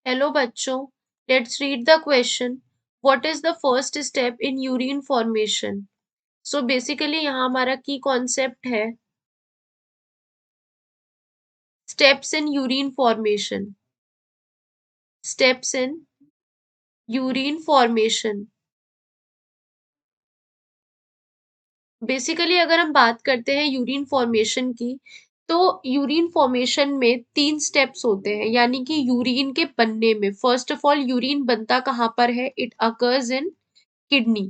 Hello बच्चों, let's read the question. What is the first step in urine formation? So basically यहाँ हमारा की concept है steps in urine formation. Steps in urine formation. Basically अगर हम बात करते हैं यूरिन फॉर्मेशन की, तो यूरिन फॉर्मेशन में 3 स्टेप्स होते हैं, यानी कि यूरिन के बनने में फर्स्ट ऑफ ऑल यूरिन बनता कहाँ पर है? It occurs in kidney.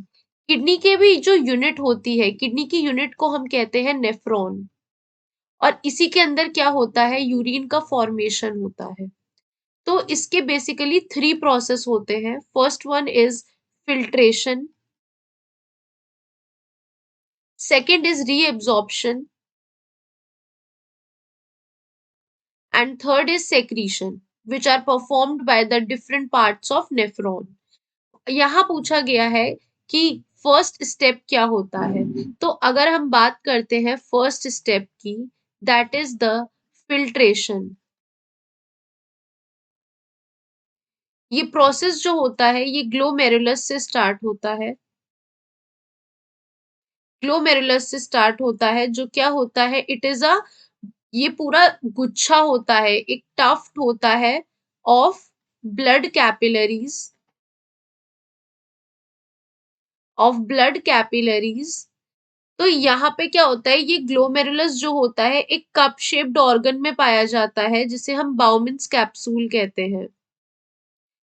Kidney के भी जो यूनिट होती है, किडनी की यूनिट को हम कहते हैं नेफ्रॉन। और इसी के अंदर क्या होता है? यूरिन का फॉर्मेशन होता है। तो इसके बेसिकली 3 प्रोसेस होते हैं। First one is filtration, second is reabsorption and third is secretion, which are performed by the different parts of nephron. यहाँ पूछा गया है कि फर्स्ट स्टेप क्या होता है। तो अगर हम बात करते हैं फर्स्ट स्टेप की, दैट इज द फिल्ट्रेशन। ये प्रोसेस जो होता है ये ग्लोमेरुलस से स्टार्ट होता है। ग्लोमेरुलस से स्टार्ट होता है, जो क्या होता है? इट इज अ, ये पूरा गुच्छा होता है, एक टफ्ट होता है of blood capillaries, of blood capillaries. तो यहाँ पे क्या होता है? ये ग्लोमेरुलस जो होता है एक कप शेप्ड ऑर्गन में पाया जाता है, जिसे हम बाउमिन्स कैप्सूल कहते हैं।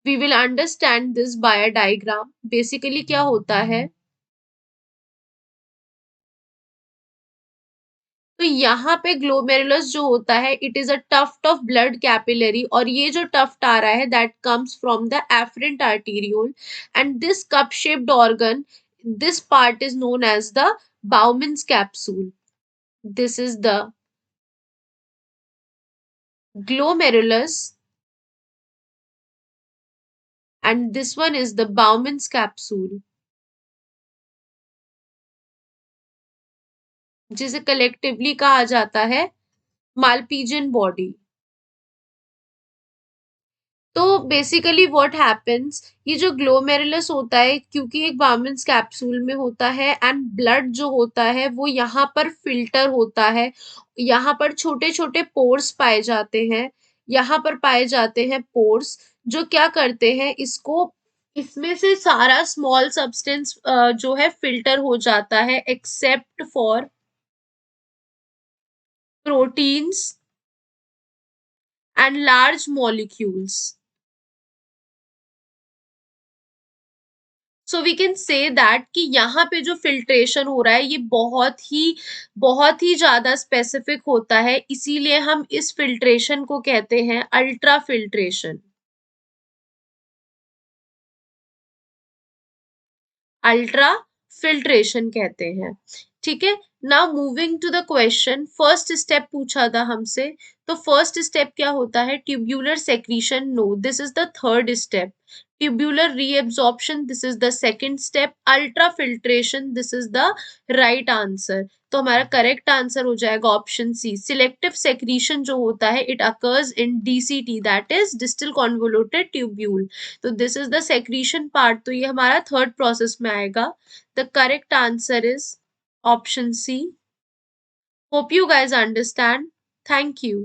We will understand this by a diagram. Basically क्या होता है? तो यहाँ पे ग्लोमेरुलस जो होता है it is a tuft of blood capillary, और ये जो टफ्ट आ रहा है that comes from the efferent arteriole, and this cup shaped organ, this part is known as the Bowman's capsule. This is the glomerulus and this one is the Bowman's capsule, जिसे collectively कहा जाता है Malpighian body. तो basically what happens, ये जो glomerulus होता है क्योंकि एक बाउमेंस कैप्सूल में होता है, एंड ब्लड जो होता है वो यहाँ पर फिल्टर होता है। यहाँ पर छोटे छोटे पोर्स पाए जाते हैं, यहाँ पर पाए जाते हैं पोर्स, जो क्या करते हैं इसको, इसमें से सारा स्मॉल सब्सटेंस जो है फिल्टर हो जाता है except for proteins and large molecules. So we can say that कि यहाँ पे जो फिल्ट्रेशन हो रहा है ये बहुत ही ज्यादा स्पेसिफिक होता है, इसीलिए हम इस फिल्ट्रेशन को कहते हैं अल्ट्रा फिल्ट्रेशन। अल्ट्रा फिल्ट्रेशन कहते हैं। ठीक है, now moving to the question. First step पूछा था हमसे, तो फर्स्ट स्टेप क्या होता है? Tubular secretion, no, this is the third step. Tubular reabsorption, this is the second step. Ultra filtration, this is the right answer. तो हमारा correct answer हो जाएगा ऑप्शन सी। सिलेक्टिव सेक्रीशन जो होता है it occurs in DCT, that is distal convoluted tubule. तो this is the secretion part, तो ये हमारा थर्ड प्रोसेस में आएगा। The correct answer is option C. Hope you guys understand. Thank you.